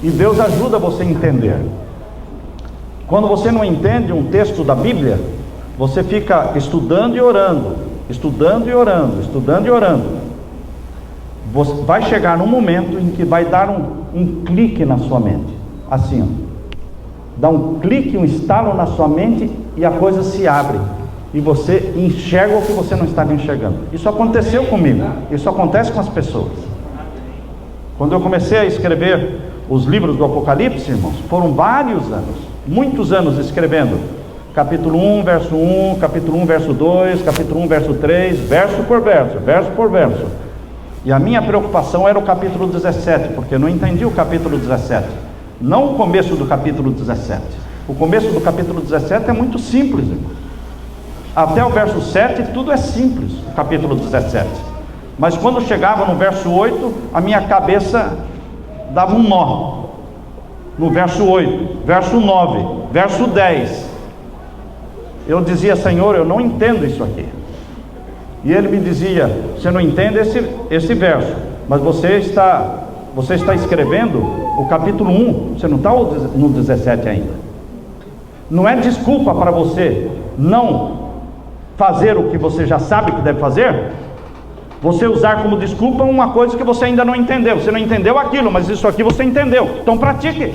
E Deus ajuda você a entender. Quando você não entende um texto da Bíblia, você fica estudando e orando, estudando e orando, estudando e orando. Você vai chegar num momento em que vai dar um clique na sua mente, assim, ó. Dá um clique, um estalo na sua mente e a coisa se abre. E você enxerga o que você não estava enxergando. Isso aconteceu comigo, isso acontece com as pessoas. Quando eu comecei a escrever os livros do Apocalipse, irmãos, foram vários anos, muitos anos escrevendo. Capítulo 1, verso 1, capítulo 1, verso 2, capítulo 1, verso 3, verso por verso, verso por verso. E a minha preocupação era o capítulo 17, porque eu não entendi o capítulo 17. Não o começo do capítulo 17. O começo do capítulo 17 é muito simples, irmão. Até o verso 7 tudo é simples, o capítulo 17. Mas quando chegava no verso 8, a minha cabeça dava um nó. No verso 8, verso 9, verso 10. Eu dizia: Senhor, eu não entendo isso aqui. E ele me dizia: você não entende esse verso, mas você está escrevendo o capítulo 1, você não está no 17 ainda. Não é desculpa para você não fazer o que você já sabe que deve fazer, você usar como desculpa uma coisa que você ainda não entendeu. Você não entendeu aquilo, mas isso aqui você entendeu, então pratique.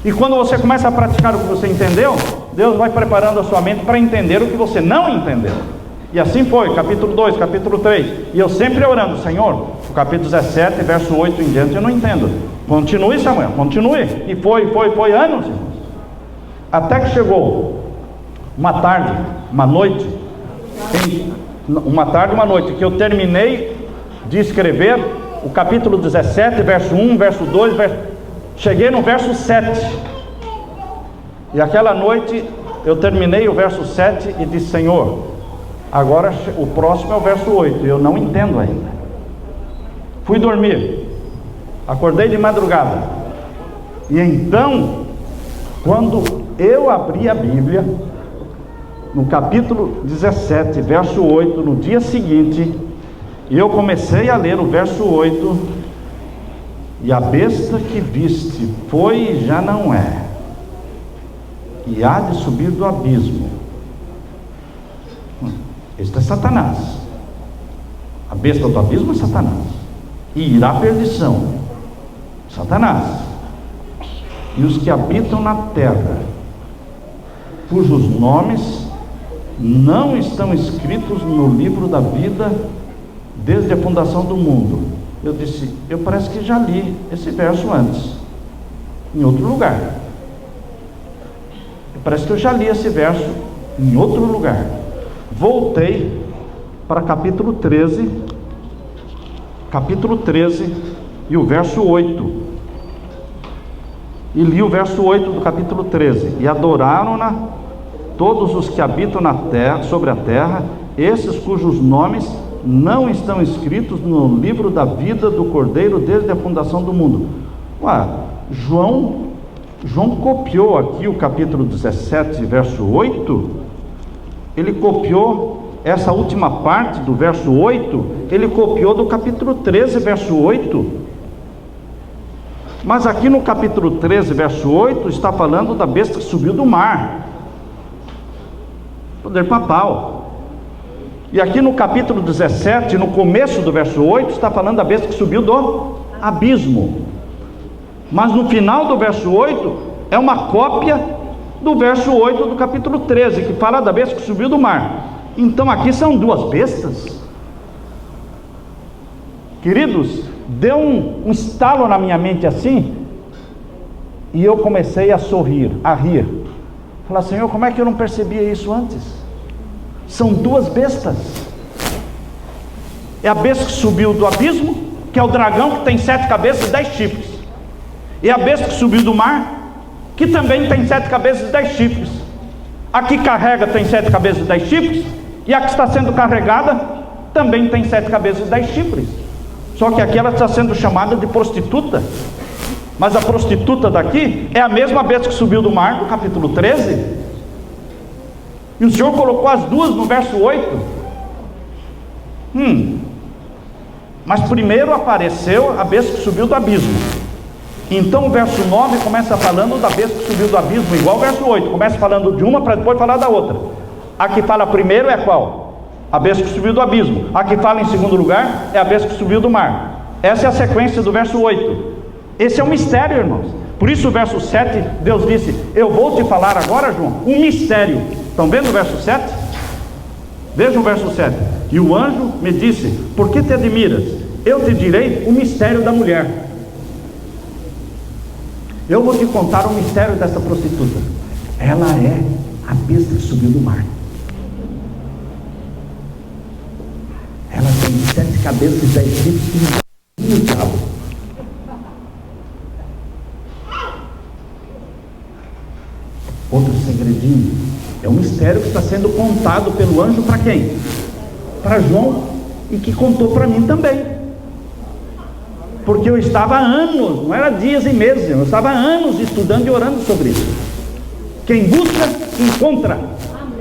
E quando você começa a praticar o que você entendeu, Deus vai preparando a sua mente para entender o que você não entendeu. E assim foi, capítulo 2, capítulo 3. E eu sempre orando: Senhor, o capítulo 17, verso 8 em diante eu não entendo. Continue, Samuel, continue. E foi anos, irmãos. Até que chegou uma tarde, uma noite, que eu terminei de escrever o capítulo 17, verso 1, verso 2, cheguei no verso 7. E aquela noite eu terminei o verso 7 e disse: Senhor, agora o próximo é o verso 8, eu não entendo ainda. Fui dormir, acordei de madrugada, e então, quando eu abri a Bíblia, no capítulo 17, verso 8, no dia seguinte, eu comecei a ler o verso 8, e a besta que viste foi e já não é, e há de subir do abismo. Este é Satanás. A besta do abismo é Satanás, e irá à perdição, Satanás. E os que habitam na terra, cujos nomes não estão escritos no livro da vida desde a fundação do mundo. Eu disse: eu parece que já li esse verso antes, em outro lugar. Parece que eu já li esse verso em outro lugar. Voltei para capítulo 13 e o verso 8, e li o verso 8 do capítulo 13: e adoraram-na todos os que habitam na terra, sobre a terra, esses cujos nomes não estão escritos no livro da vida do Cordeiro desde a fundação do mundo. João copiou aqui o capítulo 17, verso 8. Ele copiou essa última parte do verso 8, ele copiou do capítulo 13, verso 8. Mas aqui no capítulo 13, verso 8, está falando da besta que subiu do mar, poder papal. E aqui no capítulo 17, no começo do verso 8, está falando da besta que subiu do abismo. Mas no final do verso 8, é uma cópia do verso 8 do capítulo 13, que fala da besta que subiu do mar. Então aqui são duas bestas. Queridos, deu um estalo na minha mente assim, e eu comecei a sorrir, a rir. Falar: Senhor, como é que eu não percebia isso antes? São duas bestas. É a besta que subiu do abismo, que é o dragão que tem 7 cabeças e 10 chifres. E a besta que subiu do mar, que também tem 7 cabeças e 10 chifres. A que carrega tem 7 cabeças e 10 chifres, e a que está sendo carregada também tem 7 cabeças e 10 chifres. Só que aqui ela está sendo chamada de prostituta. Mas a prostituta daqui é a mesma besta que subiu do mar do capítulo 13. E o Senhor colocou as duas no verso 8. Mas primeiro apareceu a besta que subiu do abismo. Então o verso 9 começa falando da besta que subiu do abismo, igual o verso 8, começa falando de uma para depois falar da outra. A que fala primeiro é qual? A besta que subiu do abismo. A que fala em segundo lugar é a besta que subiu do mar. Essa é a sequência do verso 8. Esse é um mistério, irmãos. Por isso o verso 7, Deus disse: eu vou te falar agora, João, um mistério. Estão vendo o verso 7? Vejam o verso 7. E o anjo me disse: por que te admiras? Eu te direi o mistério da mulher. Eu vou te contar o mistério dessa prostituta. Ela é a besta que subiu do mar. Ela tem 7 cabeças e 10 chifres e um diabo. Outro segredinho, é um mistério que está sendo contado pelo anjo para quem? Para João, e que contou para mim também. Porque eu estava há anos, não era dias e meses, eu estava há anos estudando e orando sobre isso. Quem busca, encontra.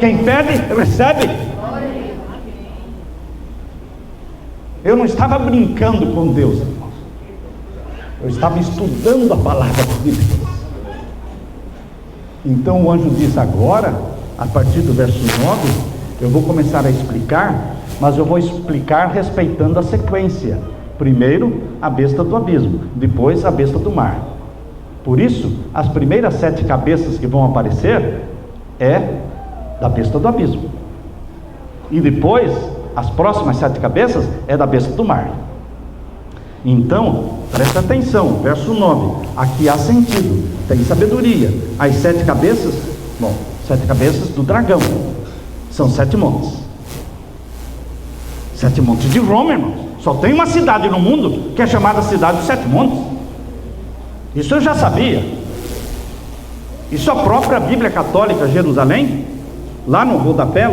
Quem pede, recebe. Eu não estava brincando com Deus, irmãos. Eu estava estudando a palavra de Deus. Então o anjo diz: agora, a partir do verso 9, eu vou começar a explicar, mas eu vou explicar respeitando a sequência. Primeiro a besta do abismo, depois a besta do mar. Por isso, as primeiras 7 cabeças que vão aparecer é da besta do abismo. E depois, as próximas 7 cabeças é da besta do mar. Então, presta atenção, verso 9. Aqui há sentido, tem sabedoria. As 7 cabeças, 7 cabeças do dragão. São 7 montes. 7 montes de Roma, irmãos. Só tem uma cidade no mundo que é chamada cidade dos 7 montes. Isso eu já sabia. Isso a própria Bíblia Católica Jerusalém, lá no rodapé,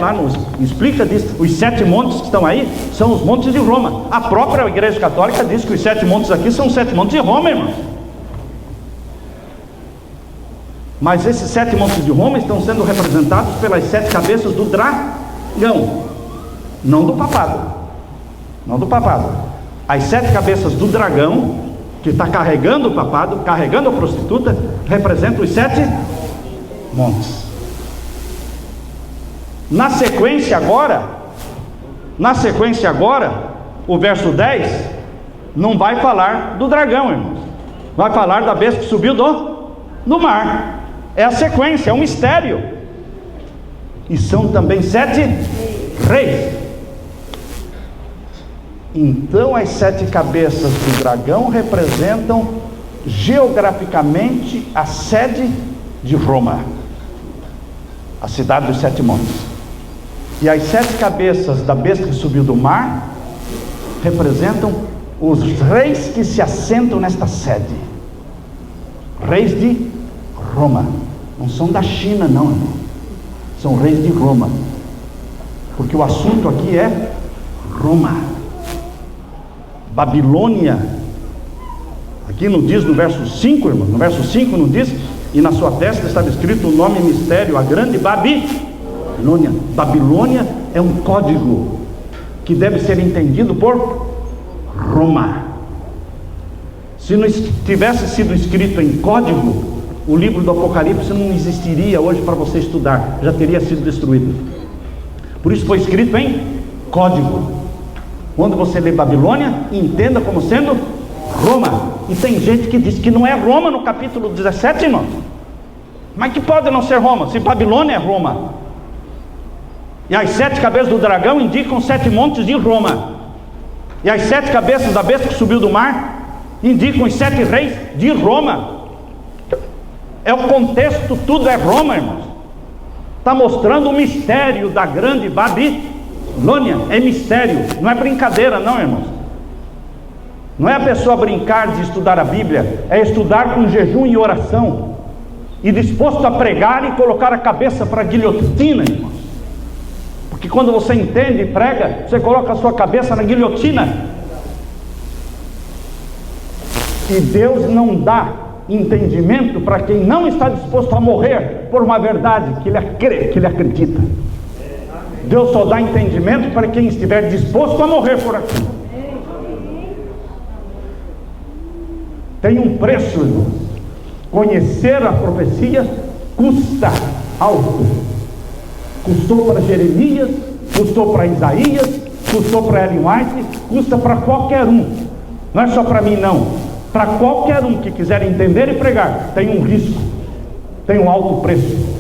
explica, diz, os 7 montes que estão aí são os montes de Roma. A própria Igreja Católica diz que os 7 montes aqui são os 7 montes de Roma, irmãos. Mas esses 7 montes de Roma estão sendo representados pelas 7 cabeças do dragão, não do papado. Não do papado. As 7 cabeças do dragão, que está carregando o papado, carregando a prostituta, representam os 7 montes. Na sequência agora, o verso 10 não vai falar do dragão, irmãos. Vai falar da besta que subiu do mar. É a sequência, é um mistério. E são também 7 reis. Então as 7 cabeças do dragão representam geograficamente a sede de Roma, a cidade dos 7 montes. E as 7 cabeças da besta que subiu do mar representam os reis que se assentam nesta sede. Reis de Roma. Não são da China, não, irmão. São reis de Roma. Porque o assunto aqui é Roma. Babilônia. Aqui não diz no verso 5, irmão. No verso 5 não diz: e na sua testa estava escrito o nome mistério, a grande Babilônia. Babilônia é um código que deve ser entendido por Roma. Se não tivesse sido escrito em código, o livro do Apocalipse não existiria hoje para você estudar, já teria sido destruído. Por isso foi escrito em código. Quando você lê Babilônia, entenda como sendo Roma. E tem gente que diz que não é Roma no capítulo 17, irmão. Mas que pode não ser Roma, se Babilônia é Roma. E as 7 cabeças do dragão indicam 7 montes de Roma. E as 7 cabeças da besta que subiu do mar indicam os 7 reis de Roma. É o contexto, tudo é Roma, irmãos. Está mostrando o mistério da grande Babilônia. É mistério, não é brincadeira não, irmãos. Não é a pessoa brincar de estudar a Bíblia, é estudar com jejum e oração, e disposto a pregar e colocar a cabeça para a guilhotina, irmãos. Porque quando você entende e prega, você coloca a sua cabeça na guilhotina. E Deus não dá entendimento para quem não está disposto a morrer por uma verdade que ele acredita. Deus só dá entendimento para quem estiver disposto a morrer por aquilo. tem um preço, irmãos. Conhecer a profecia custa alto. Custou para Jeremias, custou para Isaías, custou para Ellen White, custa para qualquer um. Não é só para mim, não. Para qualquer um que quiser entender e pregar, tem um risco, tem um alto preço.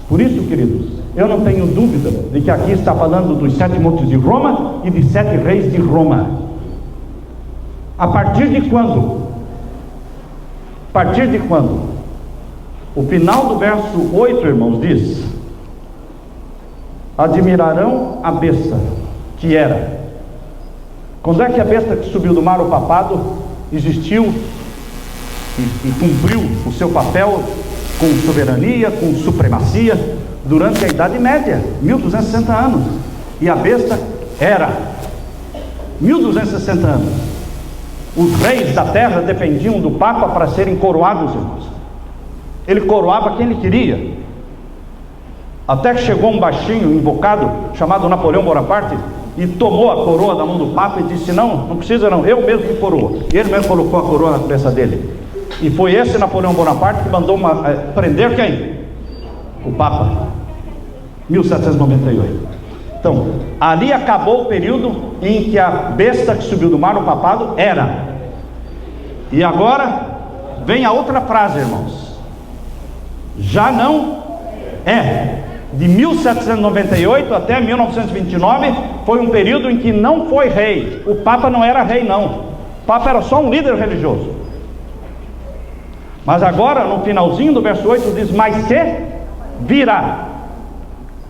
Por isso, queridos, eu não tenho dúvida de que aqui está falando dos 7 montes de Roma e de 7 reis de Roma. A partir de quando? A partir de quando? O final do verso 8, irmãos, diz: admirarão a besta que era. Quando é que a besta que subiu do mar, o papado, existiu e cumpriu o seu papel com soberania, com supremacia, durante a Idade Média, 1260 anos. E a besta era 1260 anos. Os reis da terra dependiam do Papa para serem coroados, irmãos. Ele coroava quem ele queria. Até que chegou um baixinho invocado, chamado Napoleão Bonaparte, e tomou a coroa da mão do Papa e disse: não, não precisa não, eu mesmo que coroa. E ele mesmo colocou a coroa na cabeça dele. E foi esse Napoleão Bonaparte que mandou prender quem? O Papa. 1798. Então, ali acabou o período em que a besta que subiu do mar, o papado, era. E agora vem a outra frase, irmãos. Já não é. De 1798 até 1929 foi um período em que não foi rei. O Papa não era rei, não. O Papa era só um líder religioso. Mas agora, no finalzinho do verso 8, diz: mas se virá.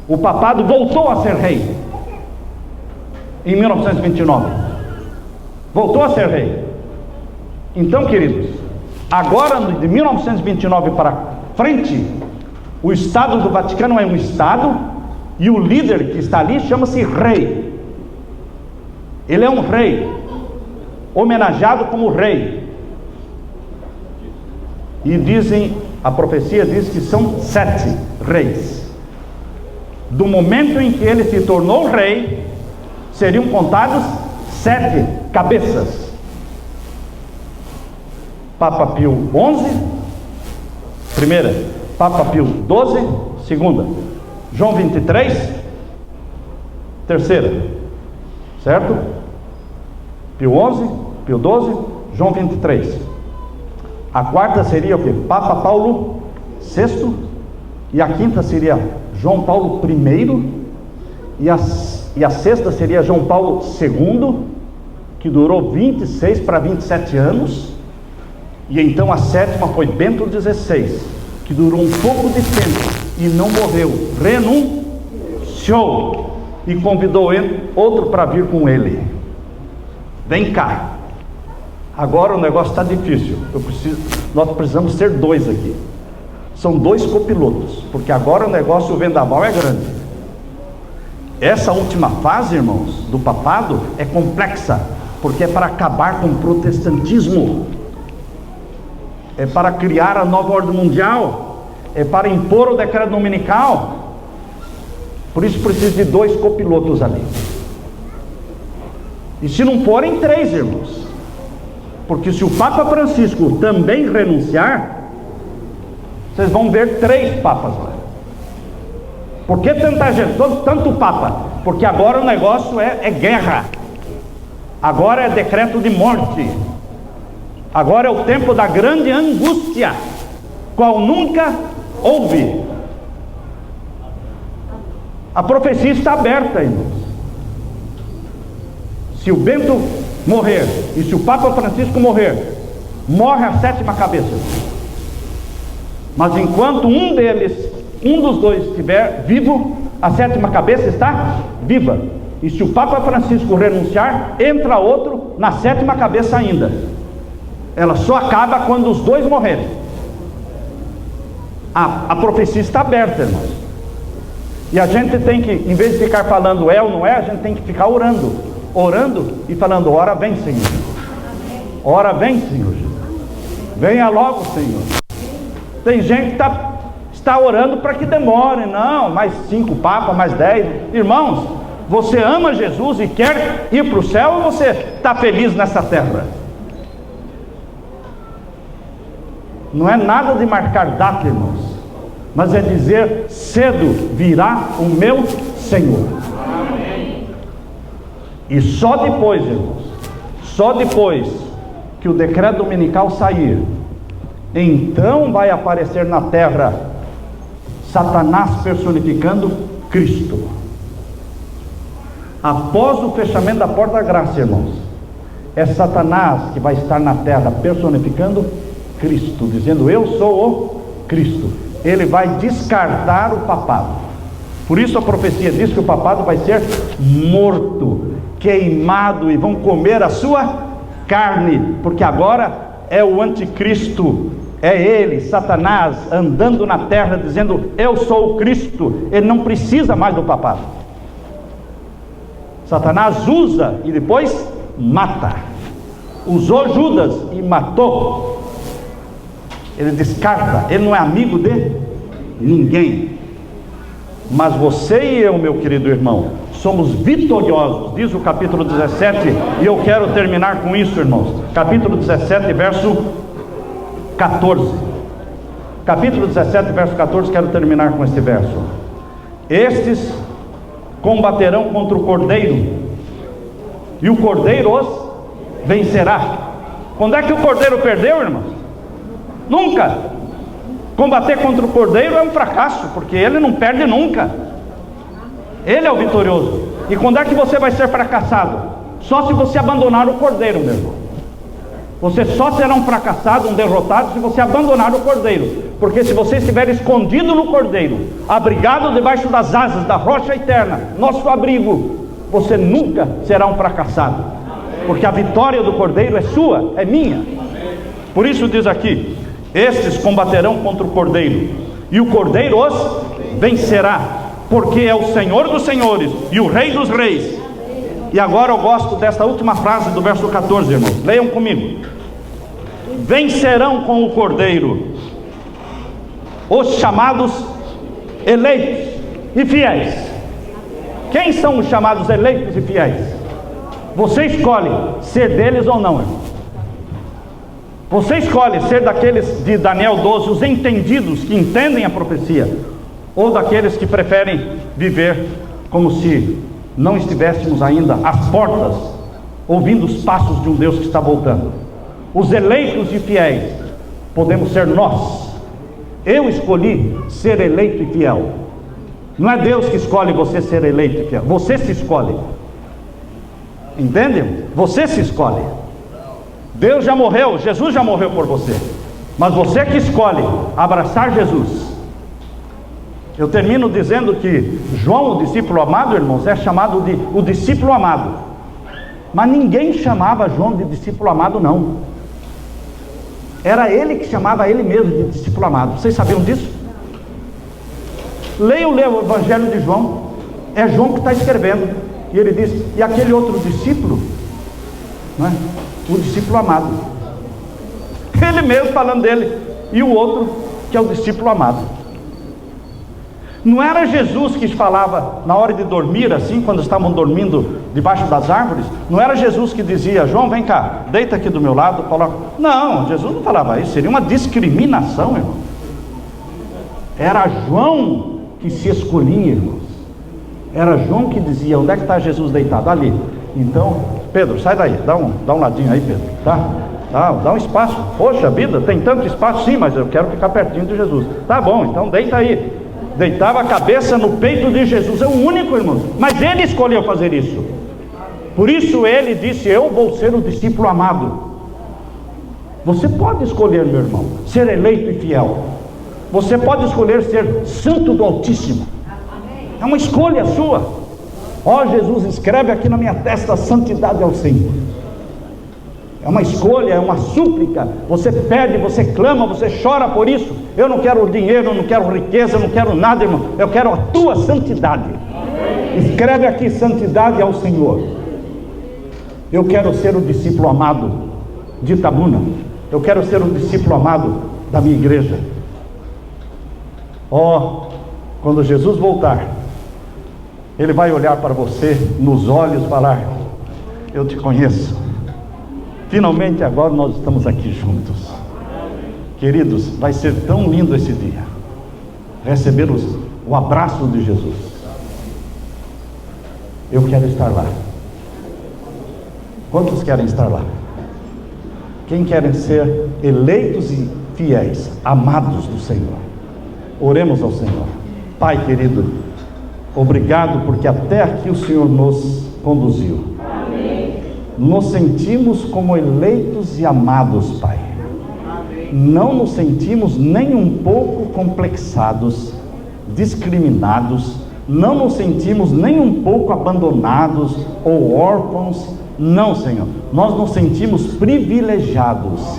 O papado voltou a ser rei em 1929. Voltou a ser rei. Então, queridos, agora de 1929 para frente, o Estado do Vaticano é um Estado, e o líder que está ali chama-se rei. Ele é um rei, homenageado como rei. E dizem, a profecia diz que são 7 reis. Do momento em que ele se tornou rei, seriam contados 7 cabeças. Papa Pio XI, primeira. Papa Pio XII, segunda. João 23, terceira. Certo? Pio XI, Pio XII, João 23. A quarta seria o quê? Papa Paulo VI. E a quinta seria João Paulo I. E a sexta seria João Paulo II, que durou 26 para 27 anos. E então a sétima foi Bento XVI, que durou um pouco de tempo e não morreu, renunciou e convidou outro para vir com ele. Vem cá, agora o negócio está difícil, nós precisamos ser 2 aqui, são 2 copilotos, porque agora o negócio, o vendaval é grande. Essa última fase, irmãos, do papado é complexa, porque é para acabar com o protestantismo, é para criar a nova ordem mundial, é para impor o decreto dominical. Por isso precisa de 2 copilotos ali. E se não forem 3, irmãos, porque se o Papa Francisco também renunciar, vocês vão ver 3 papas lá. Por que tanta gente, tanto Papa? Porque agora o negócio é guerra, agora é decreto de morte. Agora é o tempo da grande angústia, qual nunca houve. A profecia está aberta, irmãos. Se o Bento morrer e se o Papa Francisco morrer, morre a 7ª cabeça. Mas enquanto um dos dois estiver vivo, a 7ª cabeça está viva. E se o Papa Francisco renunciar, entra outro na 7ª cabeça ainda. Ela só acaba quando os 2 morrerem. A profecia está aberta, irmãos. E a gente tem que, em vez de ficar falando é ou não é, a gente tem que ficar orando e falando: ora vem, Senhor. Ora vem, Senhor. Venha logo, Senhor. Tem gente que está orando para que demore. Não, mais 5 papas, mais 10. Irmãos, você ama Jesus e quer ir para o céu, ou você está feliz nessa terra? não é nada de marcar data, irmãos, mas é dizer: cedo virá o meu Senhor. E só depois, irmãos, só depois que o decreto dominical sair, então vai aparecer na terra Satanás personificando Cristo. Após o fechamento da porta da graça, irmãos, é Satanás que vai estar na terra personificando Cristo, dizendo: eu sou o Cristo. Ele vai descartar o papado. Por isso a profecia diz que o papado vai ser morto, queimado, e vão comer a sua carne, porque agora é o anticristo, é ele, Satanás, andando na terra dizendo: eu sou o Cristo. Ele não precisa mais do papado. Satanás usa e depois mata. Usou Judas e matou. Ele descarta, ele não é amigo de ninguém. Mas você e eu, meu querido irmão, somos vitoriosos, diz o capítulo 17, e eu quero terminar com isso, irmãos. Capítulo 17, verso 14. Capítulo 17, verso 14, quero terminar com este verso. Estes combaterão contra o Cordeiro, e o Cordeiro os vencerá. Quando é que o Cordeiro perdeu, irmãos? Nunca. Combater contra o Cordeiro é um fracasso, porque ele não perde nunca. Ele é o vitorioso. E quando é que você vai ser fracassado? Só se você abandonar o Cordeiro, meu irmão. Você só será um fracassado, um derrotado, se você abandonar o Cordeiro. Porque se você estiver escondido no Cordeiro, abrigado debaixo das asas da rocha eterna, nosso abrigo, você nunca será um fracassado. Porque a vitória do Cordeiro é sua, é minha. Por isso diz aqui: estes combaterão contra o Cordeiro, e o Cordeiro os vencerá, porque é o Senhor dos senhores e o Rei dos reis. E agora eu gosto desta última frase do verso 14, irmãos. Leiam comigo: vencerão com o Cordeiro os chamados eleitos e fiéis. Quem são os chamados eleitos e fiéis? Você escolhe ser deles ou não, irmão. Você escolhe ser daqueles de Daniel 12, os entendidos, que entendem a profecia, ou daqueles que preferem viver como se não estivéssemos ainda às portas, ouvindo os passos de um Deus que está voltando. Os eleitos e fiéis podemos ser nós. Eu escolhi ser eleito e fiel. Não é Deus que escolhe você ser eleito e fiel, você se escolhe. Entende? Você se escolhe. Deus já morreu, Jesus já morreu por você, mas você que escolhe abraçar Jesus. Eu termino dizendo que João, o discípulo amado, irmãos, é chamado de o discípulo amado. Mas ninguém chamava João de discípulo amado, não. Era ele que chamava ele mesmo de discípulo amado. Vocês sabiam disso? Leiam o Evangelho de João. É João que está escrevendo. E ele diz: e aquele outro discípulo, não é? O discípulo amado. Ele mesmo falando dele. E o outro que é o discípulo amado. Não era Jesus que falava na hora de dormir, assim, quando estavam dormindo debaixo das árvores? Não era Jesus que dizia: João, vem cá, deita aqui do meu lado, coloca. Não, Jesus não falava isso. Seria uma discriminação, irmão. Era João que se escolhia, irmãos. Era João que dizia: onde é que está Jesus deitado? Ali. Então, Pedro, sai daí, dá um ladinho aí, Pedro, tá? Dá um espaço. Poxa vida, tem tanto espaço, sim, mas eu quero ficar pertinho de Jesus. Tá bom, então deita aí. Deitava a cabeça no peito de Jesus. É o único, irmão. Mas ele escolheu fazer isso. Por isso ele disse: eu vou ser o discípulo amado. Você pode escolher, meu irmão, ser eleito e fiel. Você pode escolher ser santo do Altíssimo. É uma escolha sua. Ó, Jesus, escreve aqui na minha testa: santidade ao Senhor. É uma escolha, é uma súplica. Você pede, você clama, você chora por isso. Eu não quero dinheiro, eu não quero riqueza, eu não quero nada, irmão. Eu quero a tua santidade. Escreve aqui: santidade ao Senhor. Eu quero ser o discípulo amado de Itabuna. Eu quero ser o discípulo amado da minha igreja. Ó, quando Jesus voltar, Ele vai olhar para você nos olhos e falar: eu te conheço. Finalmente agora nós estamos aqui juntos. Queridos, vai ser tão lindo esse dia, receber o abraço de Jesus. Eu quero estar lá. Quantos querem estar lá? Quem querem ser eleitos e fiéis, amados do Senhor? Oremos ao Senhor. Pai querido, obrigado porque até aqui o Senhor nos conduziu. Amém. Nos sentimos como eleitos e amados, Pai. Amém. Não nos sentimos nem um pouco complexados, discriminados, não nos sentimos nem um pouco abandonados ou órfãos. Não, Senhor, nós nos sentimos privilegiados,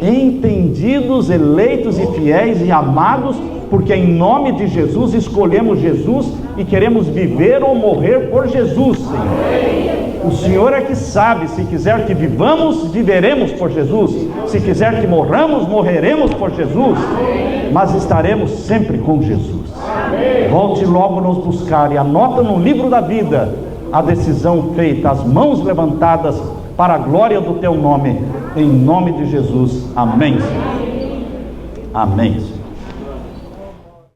entendidos, eleitos e fiéis e amados, porque em nome de Jesus escolhemos Jesus e queremos viver ou morrer por Jesus, Senhor. O Senhor é que sabe, se quiser que vivamos, viveremos por Jesus, se quiser que morramos, morreremos por Jesus, mas estaremos sempre com Jesus. Volte logo nos buscar e anota no livro da vida a decisão feita, as mãos levantadas para a glória do teu nome, em nome de Jesus. Amém, Senhor. Amém, Senhor.